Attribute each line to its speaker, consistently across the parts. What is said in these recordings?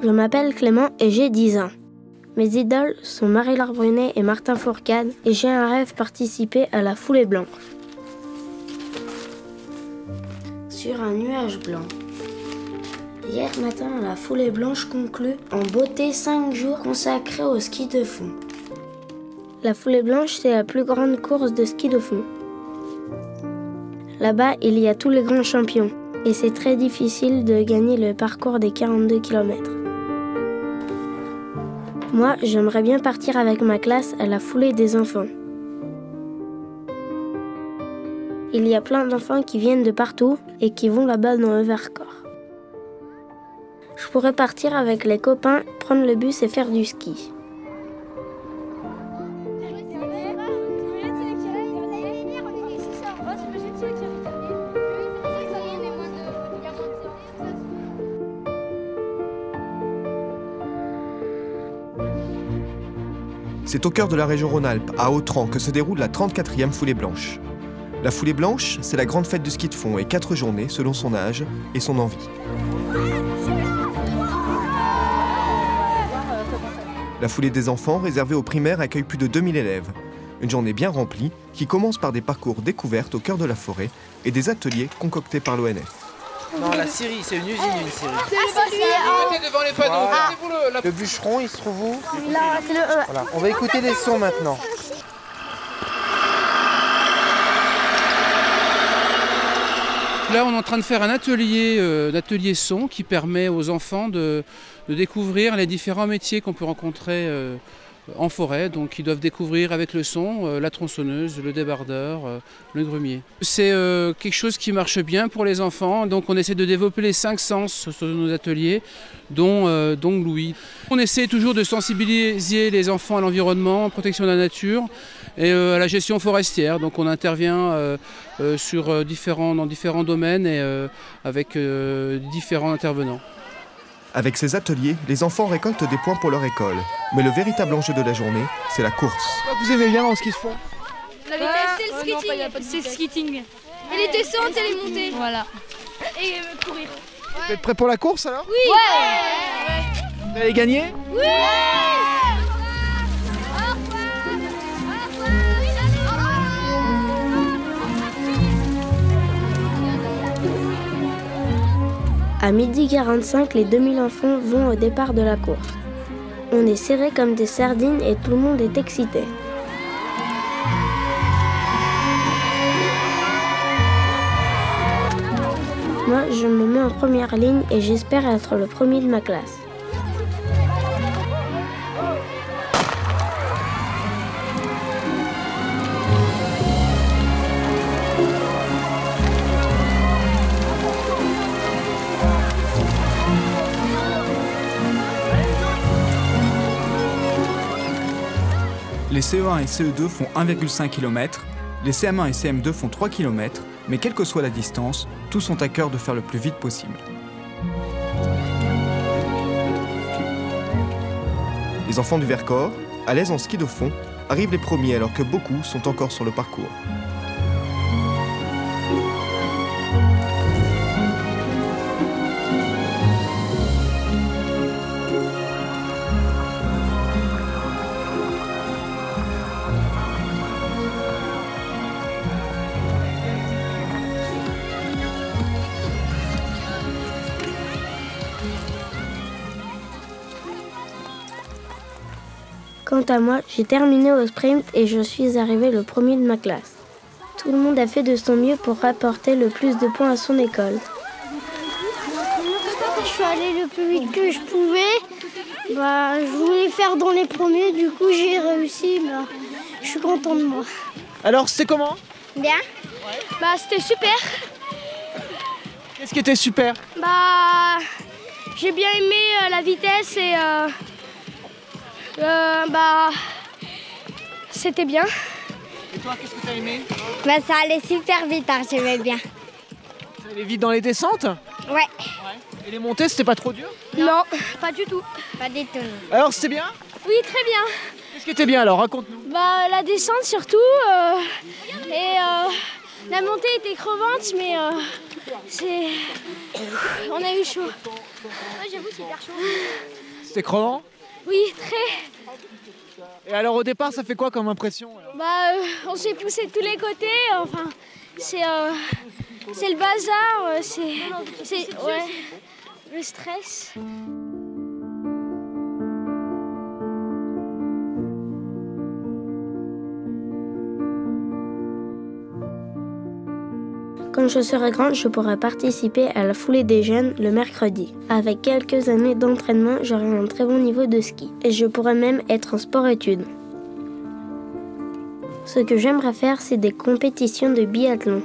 Speaker 1: Je m'appelle Clément et j'ai 10 ans. Mes idoles sont Marie-Laure Brunet et Martin Fourcade et j'ai un rêve participer à la foulée blanche. Sur un nuage blanc. Hier matin, la foulée blanche conclut en beauté 5 jours consacrés au ski de fond. La foulée blanche, c'est la plus grande course de ski de fond. Là-bas, il y a tous les grands champions et c'est très difficile de gagner le parcours des 42 km. Moi, j'aimerais bien partir avec ma classe à la foulée des enfants. Il y a plein d'enfants qui viennent de partout et qui vont là-bas dans le Vercors. Je pourrais partir avec les copains, prendre le bus et faire du ski.
Speaker 2: C'est au cœur de la région Rhône-Alpes, à Autrans, que se déroule la 34e foulée blanche. La foulée blanche, c'est la grande fête du ski de fond et 4 journées selon son âge et son envie. La foulée des enfants, réservée aux primaires, accueille plus de 2000 élèves. Une journée bien remplie qui commence par des parcours découvertes au cœur de la forêt et des ateliers concoctés par l'ONF.
Speaker 3: Non, la scierie, c'est une usine, une scierie.
Speaker 4: Mettez devant les panneaux, mettez-vous
Speaker 3: Le bûcheron, il se trouve où?
Speaker 1: Là, c'est le E.
Speaker 3: Voilà. On va écouter les sons maintenant.
Speaker 5: Là, on est en train de faire un atelier son qui permet aux enfants de découvrir les différents métiers qu'on peut rencontrer en forêt. Donc, ils doivent découvrir avec le son la tronçonneuse, le débardeur, le grumier. C'est quelque chose qui marche bien pour les enfants. Donc, on essaie de développer les 5 sens sur nos ateliers, dont l'ouïe. On essaie toujours de sensibiliser les enfants à l'environnement, à la protection de la nature et à la gestion forestière. Donc, on intervient dans différents domaines et avec différents intervenants.
Speaker 2: Avec ces ateliers, les enfants récoltent des points pour leur école. Mais le véritable enjeu de la journée, c'est la course.
Speaker 3: Vous aimez bien dans le ski de fond?
Speaker 6: La vitesse, c'est le skating. C'est le skating. Et les descentes et les montées. Voilà. Et courir.
Speaker 3: Vous êtes prêts pour la course alors?
Speaker 6: Oui. Ouais.
Speaker 3: Vous allez gagner?
Speaker 6: Oui.
Speaker 1: À 12h45, les 2000 enfants vont au départ de la course. On est serrés comme des sardines et tout le monde est excité. Moi, je me mets en première ligne et j'espère être le premier de ma classe.
Speaker 7: Les CE1 et CE2 font 1,5 km, les CM1 et CM2 font 3 km, mais quelle que soit la distance, tous ont à cœur de faire le plus vite possible.
Speaker 2: Les enfants du Vercors, à l'aise en ski de fond, arrivent les premiers alors que beaucoup sont encore sur le parcours.
Speaker 1: Quant à moi, j'ai terminé au sprint et je suis arrivé le premier de ma classe. Tout le monde a fait de son mieux pour rapporter le plus de points à son école.
Speaker 8: Je suis allée le plus vite que je pouvais. Je voulais faire dans les premiers, du coup j'ai réussi. Je suis contente de moi.
Speaker 3: Alors, c'était comment?
Speaker 8: Bien.
Speaker 6: C'était super.
Speaker 3: Qu'est-ce qui était super?
Speaker 6: J'ai bien aimé la vitesse et c'était bien.
Speaker 3: Et toi, qu'est-ce que tu as aimé?
Speaker 8: Ça allait super vite, j'aimais bien.
Speaker 3: Ça allait vite dans les descentes?
Speaker 8: Ouais.
Speaker 3: Et les montées, c'était pas trop dur?
Speaker 6: Non, pas du tout.
Speaker 8: Pas du tout.
Speaker 3: Alors, c'était bien?
Speaker 6: Oui, très bien.
Speaker 3: Qu'est-ce qui était bien alors? Raconte-nous.
Speaker 6: La descente surtout. Et la montée était crevante, mais on a eu chaud. Ouais, j'avoue, c'est hyper chaud.
Speaker 3: C'était crevant?
Speaker 6: Oui, très.
Speaker 3: Et alors au départ, ça fait quoi comme impression?
Speaker 6: On s'est poussé de tous les côtés. Enfin, c'est le bazar. C'est ouais, le stress.
Speaker 1: Quand je serai grande, je pourrai participer à la foulée des jeunes le mercredi. Avec quelques années d'entraînement, j'aurai un très bon niveau de ski. Et je pourrai même être en sport-études. Ce que j'aimerais faire, c'est des compétitions de biathlon.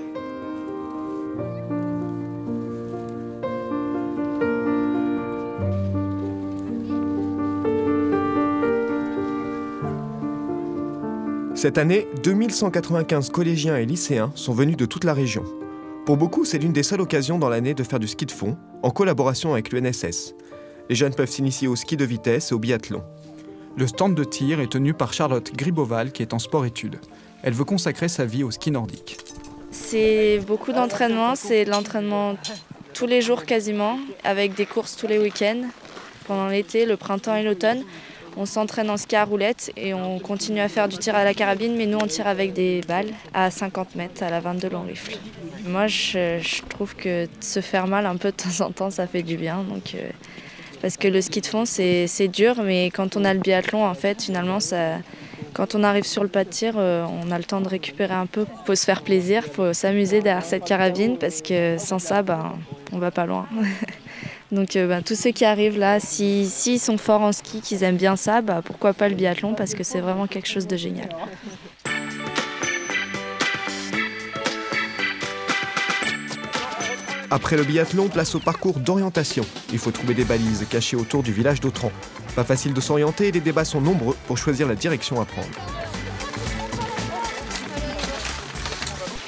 Speaker 2: Cette année, 2195 collégiens et lycéens sont venus de toute la région. Pour beaucoup, c'est l'une des seules occasions dans l'année de faire du ski de fond, en collaboration avec l'UNSS. Les jeunes peuvent s'initier au ski de vitesse et au biathlon.
Speaker 7: Le stand de tir est tenu par Charlotte Griboval qui est en sport-études. Elle veut consacrer sa vie au ski nordique.
Speaker 9: C'est beaucoup d'entraînement, c'est de l'entraînement tous les jours quasiment, avec des courses tous les week-ends. Pendant l'été, le printemps et l'automne, on s'entraîne en ski à roulette et on continue à faire du tir à la carabine, mais nous on tire avec des balles à 50 mètres à la 22 long rifle. Moi je trouve que se faire mal un peu de temps en temps ça fait du bien, parce que le ski de fond c'est dur, mais quand on a le biathlon en fait finalement quand on arrive sur le pas de tir on a le temps de récupérer un peu. Faut se faire plaisir, faut s'amuser derrière cette carabine parce que sans ça on va pas loin. Donc tous ceux qui arrivent là, s'ils sont forts en ski, qu'ils aiment bien ça, pourquoi pas le biathlon, parce que c'est vraiment quelque chose de génial.
Speaker 2: Après le biathlon, place au parcours d'orientation. Il faut trouver des balises cachées autour du village d'Autran. Pas facile de s'orienter et les débats sont nombreux pour choisir la direction à prendre.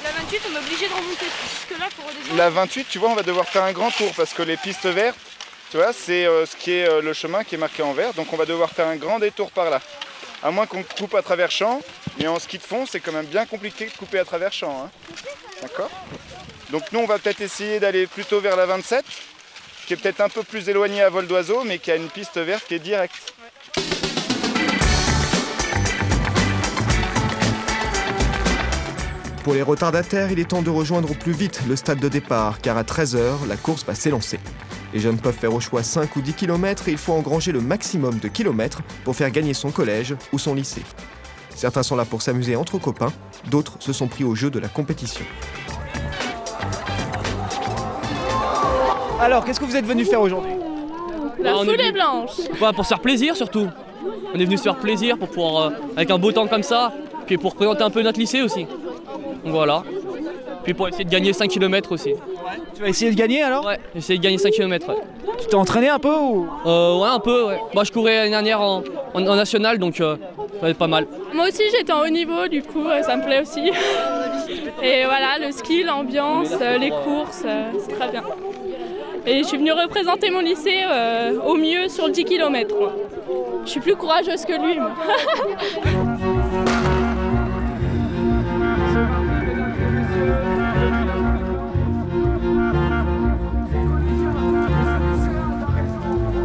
Speaker 6: La 28, on est obligé de remonter jusque-là pour redescendre.
Speaker 10: La 28, tu vois, on va devoir faire un grand tour parce que les pistes vertes, tu vois, c'est ce qui est le chemin qui est marqué en vert. Donc on va devoir faire un grand détour par là. À moins qu'on coupe à travers champs, mais en ski de fond, c'est quand même bien compliqué de couper à travers champs. Hein. D'accord ? Donc nous, on va peut-être essayer d'aller plutôt vers la 27, qui est peut-être un peu plus éloignée à vol d'oiseau, mais qui a une piste verte qui est directe. Ouais.
Speaker 2: Pour les retardataires, il est temps de rejoindre au plus vite le stade de départ, car à 13h, la course va s'élancer. Les jeunes peuvent faire au choix 5 ou 10 km et il faut engranger le maximum de kilomètres pour faire gagner son collège ou son lycée. Certains sont là pour s'amuser entre copains, d'autres se sont pris au jeu de la compétition.
Speaker 3: Alors, qu'est-ce que vous êtes venu faire aujourd'hui?
Speaker 11: La foulée blanche. Ouais, pour se faire plaisir surtout. On est venu se faire plaisir pour pouvoir, avec un beau temps comme ça, puis pour présenter un peu notre lycée aussi. Donc voilà. Puis pour essayer de gagner 5 km aussi.
Speaker 3: Ouais. Tu vas essayer de gagner alors?
Speaker 11: Ouais, essayer de gagner 5 km. Ouais.
Speaker 3: Tu t'es entraîné un peu ou?
Speaker 11: Ouais, un peu, ouais. Bah, je courais l'année dernière en national, donc ça va être pas mal.
Speaker 12: Moi aussi j'étais en haut niveau, du coup ça me plaît aussi. Et voilà, le ski, l'ambiance, les courses, c'est très bien. Et je suis venue représenter mon lycée au mieux sur le 10 km. Moi. Je suis plus courageuse que lui. Moi.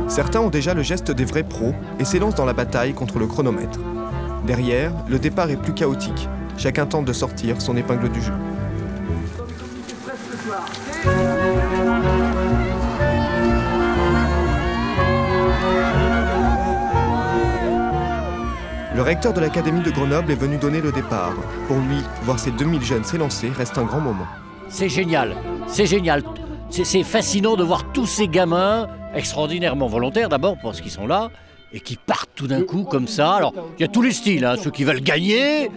Speaker 2: Certains ont déjà le geste des vrais pros et s'élancent dans la bataille contre le chronomètre. Derrière, le départ est plus chaotique. Chacun tente de sortir son épingle du jeu. Le recteur de l'académie de Grenoble est venu donner le départ. Pour lui, voir ces 2000 jeunes s'élancer reste un grand moment.
Speaker 13: C'est génial, c'est génial. C'est fascinant de voir tous ces gamins, extraordinairement volontaires d'abord parce qu'ils sont là, et qui partent tout d'un coup comme ça. Alors, il y a tous les styles, hein, ceux qui veulent gagner,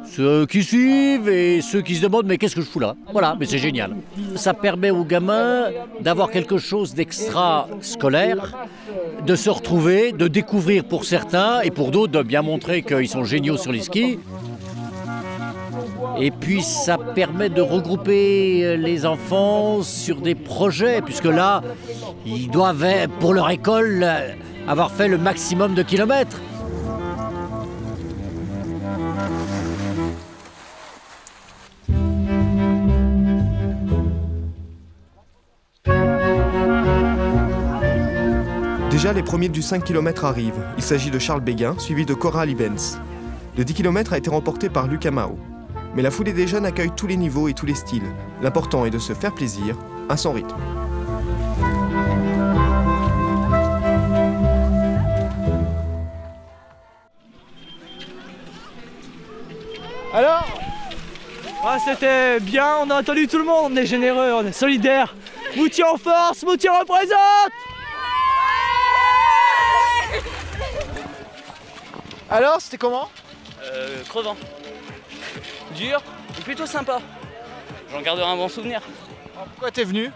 Speaker 13: ceux qui suivent et ceux qui se demandent mais qu'est-ce que je fous là? Voilà, mais c'est génial. Ça permet aux gamins d'avoir quelque chose d'extra-scolaire, de se retrouver, de découvrir pour certains et pour d'autres de bien montrer qu'ils sont géniaux sur les skis. Et puis ça permet de regrouper les enfants sur des projets, puisque là, ils doivent, pour leur école, avoir fait le maximum de kilomètres.
Speaker 2: Déjà, les premiers du 5 km arrivent. Il s'agit de Charles Béguin, suivi de Cora Libens. Le 10 km a été remporté par Lucas Mao. Mais la foulée des jeunes accueille tous les niveaux et tous les styles. L'important est de se faire plaisir, à son rythme.
Speaker 3: Alors,
Speaker 14: c'était bien, on a entendu tout le monde, on est généreux, on est solidaires. Moutier en force, Moutier représente!
Speaker 3: Alors, c'était comment?
Speaker 11: Crevant. Dur, mais plutôt sympa. J'en garderai un bon souvenir.
Speaker 3: Alors, pourquoi t'es venu?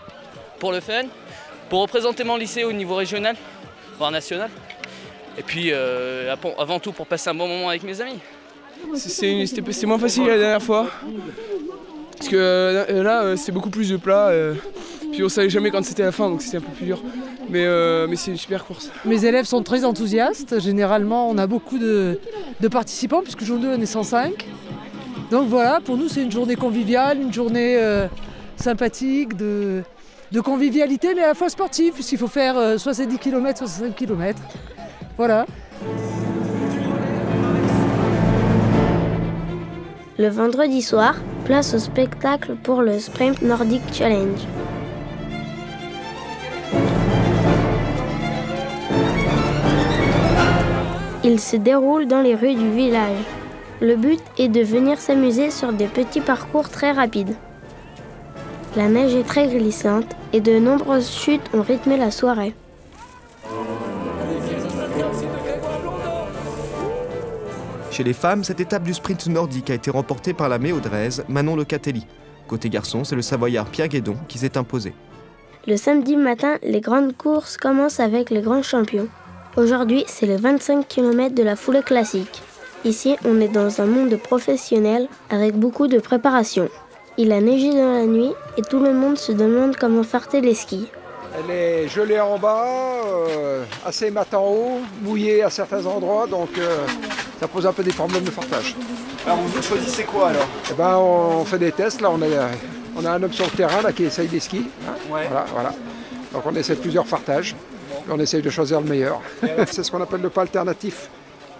Speaker 11: Pour le fun, pour représenter mon lycée au niveau régional, voire national. Et puis, avant tout, pour passer un bon moment avec mes amis.
Speaker 15: C'est moins facile la dernière fois. Parce que là, c'est beaucoup plus de plats. Puis on savait jamais quand c'était la fin, donc c'était un peu plus dur. Mais c'est une super course.
Speaker 16: Mes élèves sont très enthousiastes. Généralement, on a beaucoup de participants, puisque jour 2, on est 105. Donc voilà, pour nous, c'est une journée conviviale, une journée sympathique, de convivialité, mais à la fois sportive, puisqu'il faut faire 70 km, 65 km. Voilà.
Speaker 1: Le vendredi soir, place au spectacle pour le Sprint Nordic Challenge. Il se déroule dans les rues du village. Le but est de venir s'amuser sur des petits parcours très rapides. La neige est très glissante et de nombreuses chutes ont rythmé la soirée.
Speaker 2: Chez les femmes, cette étape du sprint nordique a été remportée par la méaudraise Manon Locatelli. Côté garçon, c'est le Savoyard Pierre Guédon qui s'est imposé.
Speaker 1: Le samedi matin, les grandes courses commencent avec les grands champions. Aujourd'hui, c'est les 25 km de la foulée classique. Ici, on est dans un monde professionnel avec beaucoup de préparation. Il a neigé dans la nuit et tout le monde se demande comment farter les skis.
Speaker 17: Elle est gelée en bas, assez mate en haut, mouillée à certains endroits, donc ça pose un peu des problèmes de fartage.
Speaker 10: Alors vous choisissez quoi alors?
Speaker 17: Eh ben, on fait des tests, là on a un homme sur le terrain là, qui essaye des skis. Hein,
Speaker 10: ouais.
Speaker 17: Voilà. Donc on essaie plusieurs fartages, et on essaye de choisir le meilleur. C'est ce qu'on appelle le pas alternatif.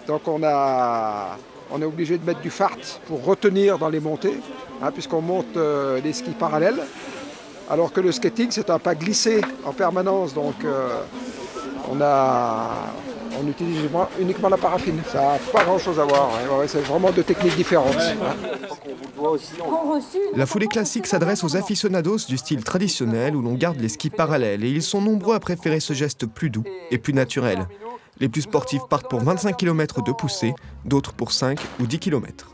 Speaker 17: Donc on est obligé de mettre du fart pour retenir dans les montées, hein, puisqu'on monte les skis parallèles. Alors que le skating, c'est un pas glissé en permanence, donc on utilise uniquement la paraffine. Ça n'a pas grand-chose à voir, hein. Ouais, c'est vraiment deux techniques différentes.
Speaker 2: La foulée classique s'adresse aux aficionados du style traditionnel où l'on garde les skis parallèles et ils sont nombreux à préférer ce geste plus doux et plus naturel. Les plus sportifs partent pour 25 km de poussée, d'autres pour 5 ou 10 km.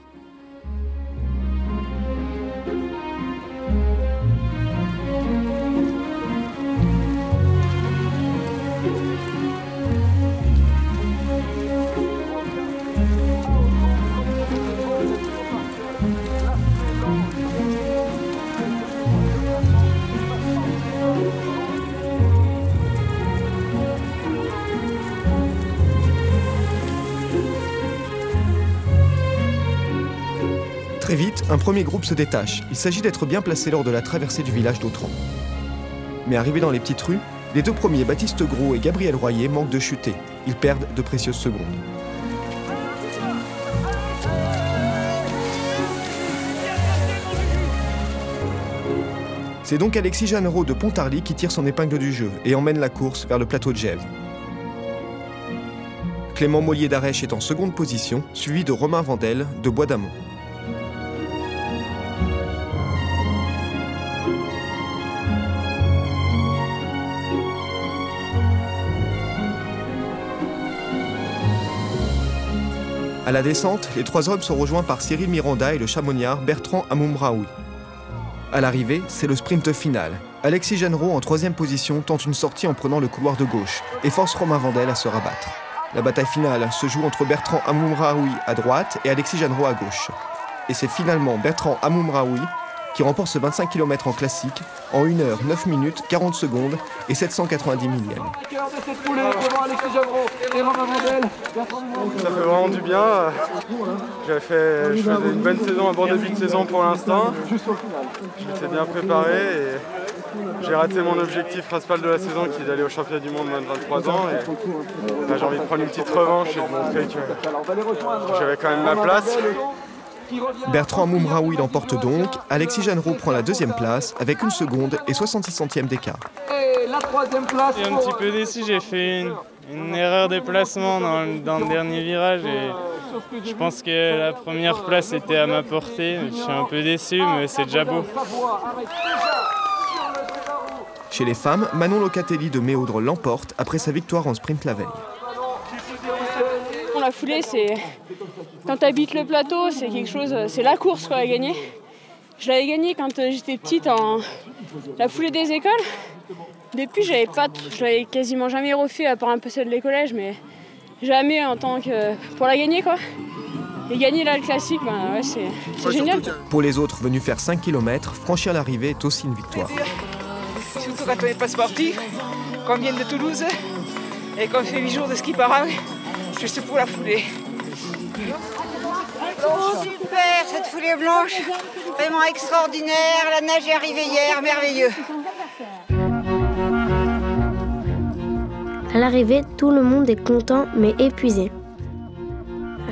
Speaker 2: Très vite, un premier groupe se détache. Il s'agit d'être bien placé lors de la traversée du village d'Autran. Mais arrivés dans les petites rues, les deux premiers, Baptiste Gros et Gabriel Royer, manquent de chuter. Ils perdent de précieuses secondes. C'est donc Alexis Jeannereau de Pontarly qui tire son épingle du jeu et emmène la course vers le plateau de Gèvres. Clément Mollier d'Arèche est en seconde position, suivi de Romain Vandel de Bois d'Amont. À la descente, les trois hommes sont rejoints par Cyril Miranda et le chamoniard Bertrand Amoumraoui. À l'arrivée, c'est le sprint final. Alexis Jeannereau, en troisième position, tente une sortie en prenant le couloir de gauche et force Romain Vandel à se rabattre. La bataille finale se joue entre Bertrand Amoumraoui à droite et Alexis Jeannereau à gauche. Et c'est finalement Bertrand Amoumraoui qui remporte ce 25 km en classique en 1 h 9 minutes 40 secondes et 790 millièmes.
Speaker 18: Ça fait vraiment du bien. Je faisais une bonne saison, un bon début de saison pour l'instant. Je m'étais bien préparé et J'ai raté mon objectif principal de la saison qui est d'aller au championnat du monde moins de 23 ans. Et j'ai envie de prendre une petite revanche et de montrer que j'avais quand même ma place.
Speaker 2: Bertrand Moumraoui l'emporte donc. Alexis Jeannereau prend la deuxième place avec 1 seconde et 66 centièmes d'écart.
Speaker 19: Et la troisième place.
Speaker 20: Je suis un petit peu déçu, j'ai fait une erreur de placement dans le dernier virage et je pense que la première place était à ma portée. Je suis un peu déçu, mais c'est déjà beau.
Speaker 2: Chez les femmes, Manon Locatelli de Méaudre l'emporte après sa victoire en sprint la veille.
Speaker 12: La foulée, c'est quand tu habites le plateau, c'est quelque chose, c'est la course quoi, à gagner. Je l'avais gagnée quand j'étais petite en la foulée des écoles. Depuis, je l'avais quasiment jamais refait à part un peu celle des collèges, mais jamais en tant que pour la gagner quoi. Et gagner là le classique, ben, ouais, c'est génial.
Speaker 2: Pour les autres venus faire 5 km, franchir l'arrivée est aussi une victoire.
Speaker 21: Surtout quand on n'est pas sportif, qu'on vient de Toulouse et qu'on fait 8 jours de ski par an. Juste pour la foulée.
Speaker 22: Oh, super, cette foulée blanche, vraiment extraordinaire. La neige est arrivée hier, merveilleux.
Speaker 1: À l'arrivée, tout le monde est content mais épuisé.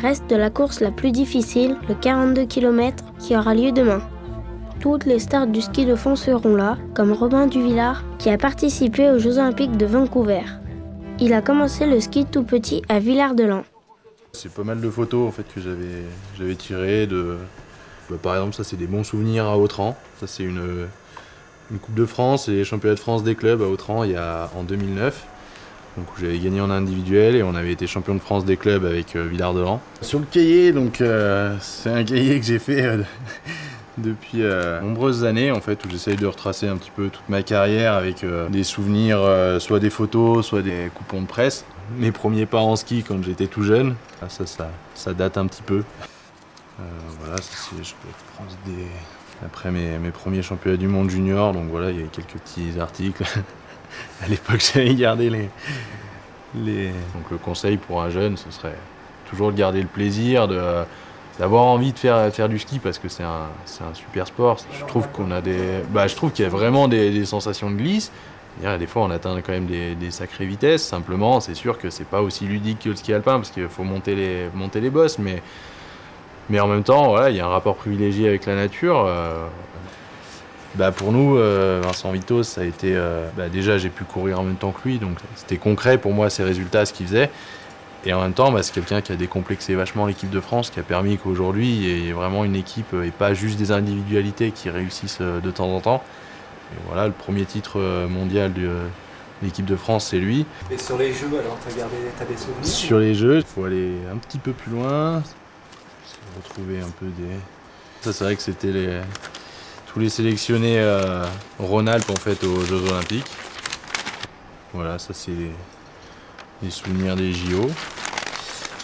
Speaker 1: Reste de la course la plus difficile, le 42 km, qui aura lieu demain. Toutes les stars du ski de fond seront là, comme Robin Duvillard, qui a participé aux Jeux Olympiques de Vancouver. Il a commencé le ski tout petit à Villard-de-Lans.
Speaker 23: C'est pas mal de photos en fait, que j'avais tirées. Par exemple, ça c'est des bons souvenirs à Autran. Ça c'est une Coupe de France et les championnats de France des clubs à Autran en 2009. Donc j'avais gagné en individuel et on avait été champion de France des clubs avec Villard-de-Lans. Sur le cahier, donc c'est un cahier que j'ai fait depuis nombreuses années en fait, où j'essaye de retracer un petit peu toute ma carrière avec des souvenirs, soit des photos, soit des coupons de presse. Mes premiers pas en ski quand j'étais tout jeune, ça date un petit peu. Voilà, ça c'est France des... Après mes premiers championnats du monde junior, donc voilà, il y a quelques petits articles. À l'époque, j'avais gardé les... Donc le conseil pour un jeune, ce serait toujours de garder le plaisir, d'avoir envie de faire du ski parce que c'est un super sport. Je trouve qu'on a je trouve qu'il y a vraiment des sensations de glisse. Des fois on atteint quand même des sacrées vitesses. Simplement, c'est sûr que c'est pas aussi ludique que le ski alpin parce qu'il faut monter les bosses, mais en même temps, voilà, il y a un rapport privilégié avec la nature. Pour nous, Vincent Vito, ça a été... déjà, j'ai pu courir en même temps que lui, donc c'était concret pour moi ces résultats, ce qu'il faisait. Et en même temps, c'est quelqu'un qui a décomplexé vachement l'équipe de France, qui a permis qu'aujourd'hui, il y ait vraiment une équipe et pas juste des individualités qui réussissent de temps en temps. Et voilà, le premier titre mondial de l'équipe de France, c'est lui.
Speaker 19: Et sur les jeux, alors, t'as des souvenirs?
Speaker 23: Sur les jeux, il faut aller un petit peu plus loin, retrouver un peu des... Ça, c'est vrai que c'était tous les sélectionnés Rhône-Alpes, en fait, aux Jeux Olympiques. Voilà, ça, c'est les souvenirs des JO.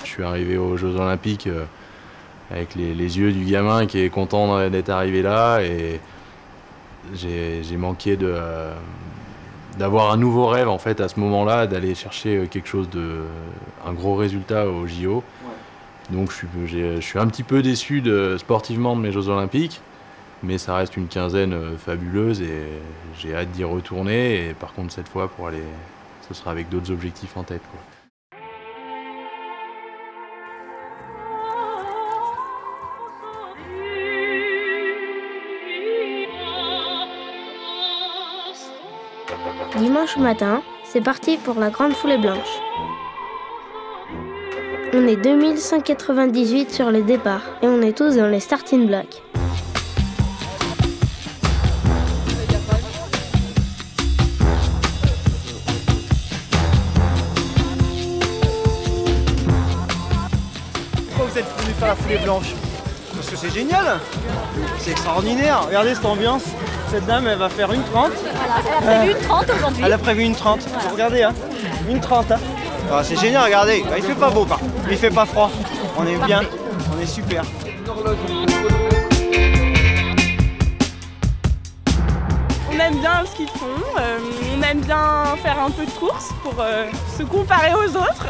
Speaker 23: Je suis arrivé aux Jeux Olympiques avec les yeux du gamin qui est content d'être arrivé là et j'ai manqué d'avoir un nouveau rêve en fait à ce moment-là, d'aller chercher quelque chose un gros résultat aux JO. Donc je suis un petit peu déçu sportivement de mes Jeux Olympiques, mais ça reste une quinzaine fabuleuse et j'ai hâte d'y retourner. Et par contre cette fois ce sera avec d'autres objectifs en tête, quoi.
Speaker 1: Dimanche matin, c'est parti pour la grande foulée blanche. On est 2198 sur les départs et on est tous dans les starting blocks.
Speaker 3: Pourquoi vous êtes venu faire la foulée blanche? Parce que c'est génial, c'est extraordinaire. Regardez cette ambiance. Cette dame, elle va faire 1:30.
Speaker 24: Elle a prévu 1:30 aujourd'hui.
Speaker 3: Elle a prévu 1:30. Voilà. Regardez, hein, 1:30. Hein. Ah, c'est génial, regardez. Il fait pas beau, par contre. Il fait pas froid. On est bien, on est super.
Speaker 12: On aime bien le ski de fond, on aime bien faire un peu de course pour se comparer aux autres.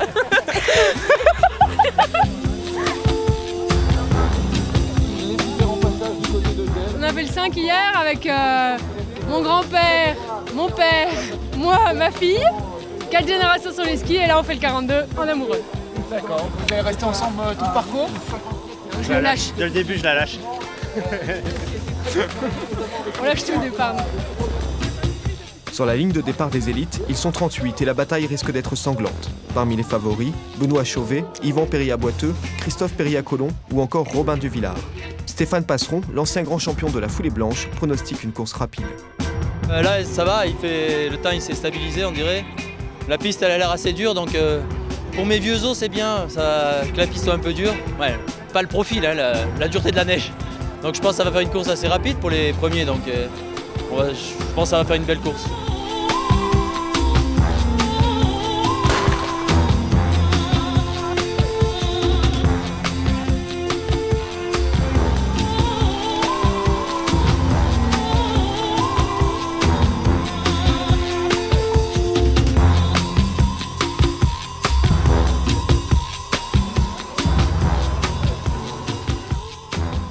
Speaker 25: On a fait le 5 hier avec
Speaker 4: mon grand-père, mon père, moi, ma fille. 4 générations sur les skis et là on fait le 42 en amoureux.
Speaker 5: D'accord. Vous allez rester ensemble tout le parcours?
Speaker 4: Je le lâche.
Speaker 3: Dès le début, je la lâche.
Speaker 4: On lâche tout au départ.
Speaker 2: Sur la ligne de départ des élites, ils sont 38 et la bataille risque d'être sanglante. Parmi les favoris, Benoît Chauvet, Yvan Périllat-Boiteux, Christophe Périllat-Collomb ou encore Robin Duvillard. Stéphane Passeron, l'ancien grand champion de la foulée blanche, pronostique une course rapide.
Speaker 7: Là, ça va, le temps il s'est stabilisé, on dirait. La piste, elle a l'air assez dure, donc pour mes vieux os, c'est bien que la piste soit un peu dure. Ouais, pas le profil, hein, la dureté de la neige. Donc je pense que ça va faire une course assez rapide pour les premiers, donc je pense que ça va faire une belle course.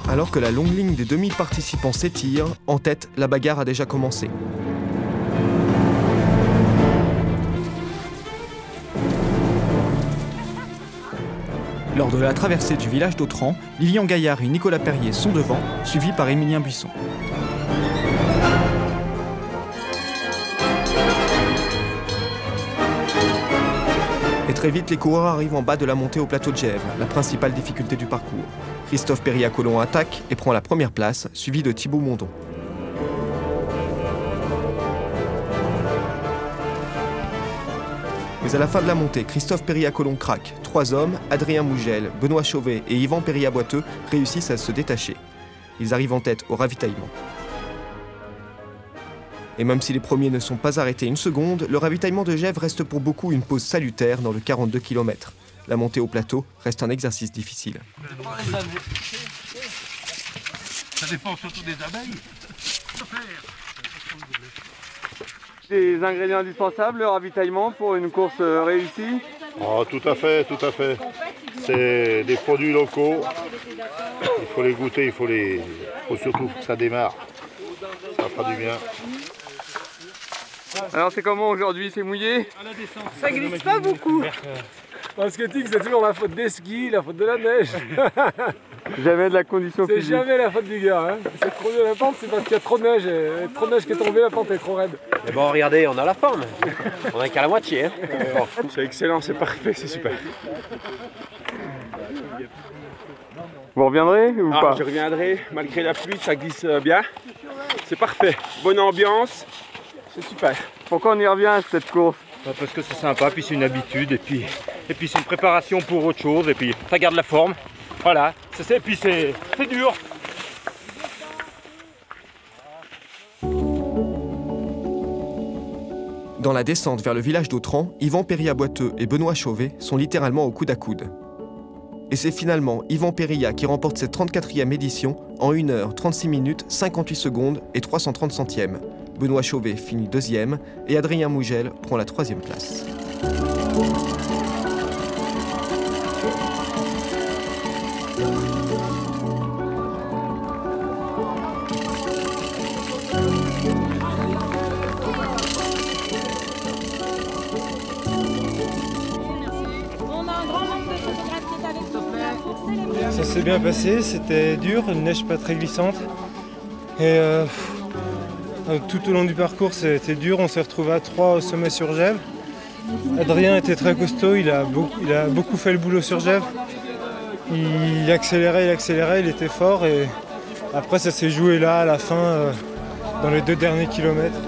Speaker 2: Alors que la longue ligne des 2000 participants s'étire, en tête, la bagarre a déjà commencé.
Speaker 8: Lors de la traversée du village d'Autran, Lilian Gaillard et Nicolas Perrier sont devant, suivis par Émilien Buisson.
Speaker 2: Et très vite, les coureurs arrivent en bas de la montée au plateau de Gèvres, la principale difficulté du parcours. Christophe Périllat-Collomb attaque et prend la première place, suivi de Thibaut Mondon. Mais à la fin de la montée, Christophe Périllat-Collomb craque. 3 hommes, Adrien Mougel, Benoît Chauvet et Yvan Périllat-Boiteux, réussissent à se détacher. Ils arrivent en tête au ravitaillement. Et même si les premiers ne sont pas arrêtés une seconde, le ravitaillement de Gèvres reste pour beaucoup une pause salutaire dans le 42 km. La montée au plateau reste un exercice difficile.
Speaker 25: Ça dépend surtout des abeilles.
Speaker 3: Des ingrédients indispensables, le ravitaillement pour une course réussie?
Speaker 25: Oh, tout à fait, tout à fait. C'est des produits locaux. Il faut les goûter, il faut surtout que ça démarre. Ça fera du bien.
Speaker 3: Alors c'est comment aujourd'hui? C'est mouillé?
Speaker 21: Ça glisse pas beaucoup.
Speaker 5: En skating, c'est toujours la faute des skis, la faute de la neige.
Speaker 3: Jamais de la condition
Speaker 5: C'est
Speaker 3: physique.
Speaker 5: jamais la faute du gars. Hein. C'est trop de la pente, c'est parce qu'il y a trop de neige. Et trop de neige qui est tombée, la pente est trop raide.
Speaker 26: Mais bon, regardez, on a la forme. On a qu'à la moitié. Hein.
Speaker 3: Bon, c'est excellent, c'est parfait, c'est super. Vous reviendrez ou pas?
Speaker 26: Je reviendrai, malgré la pluie, ça glisse bien. C'est parfait. Bonne ambiance, c'est super.
Speaker 3: Pourquoi on y revient à cette course?
Speaker 26: Parce que c'est sympa, puis c'est une habitude, et puis c'est une préparation pour autre chose, et puis ça garde la forme. Voilà, et puis c'est dur.
Speaker 2: Dans la descente vers le village d'Autran, Yvan Périllat-Boiteux et Benoît Chauvet sont littéralement au coude à coude. Et c'est finalement Yvan Périllat qui remporte cette 34e édition en 1 h 36 minutes 58 secondes et 330 centièmes. Benoît Chauvet finit 2e et Adrien Mougel prend la 3e place.
Speaker 27: Ça s'est bien passé, c'était dur, une neige pas très glissante. Et tout au long du parcours, c'était dur, on s'est retrouvé à 3 au sommet sur Gèvres. Adrien était très costaud, il a beaucoup fait le boulot sur Gèvres. Il accélérait, il était fort et après ça s'est joué là à la fin, dans les 2 derniers kilomètres.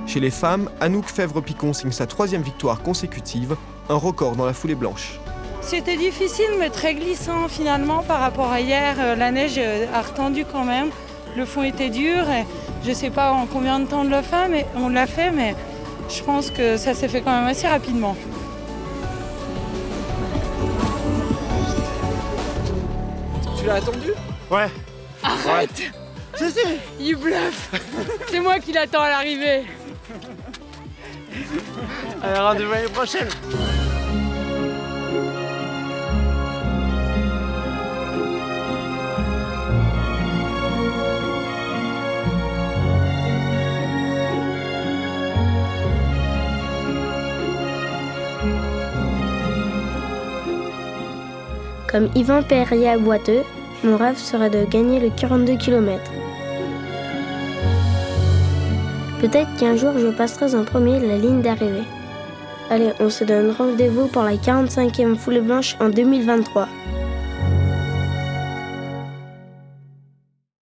Speaker 2: Chez les femmes, Anouk Fèvre-Picon signe sa 3e victoire consécutive, un record dans la foulée blanche.
Speaker 28: C'était difficile mais très glissant finalement par rapport à hier. La neige a retendu quand même, le fond était dur et je ne sais pas en combien de temps on l'a fait, mais je pense que ça s'est fait quand même assez rapidement.
Speaker 5: Tu l'as attendu?
Speaker 27: Ouais.
Speaker 28: Arrête!
Speaker 27: Si.
Speaker 28: Il bluffe. C'est moi qui l'attends à l'arrivée.
Speaker 27: Allez, rendez-vous l'année prochaine.
Speaker 1: Comme Yvan Perrier à Boiteux, mon rêve serait de gagner le 42 km. Peut-être qu'un jour je passerai en premier la ligne d'arrivée. Allez, on se donne rendez-vous pour la 45e foulée blanche en 2023.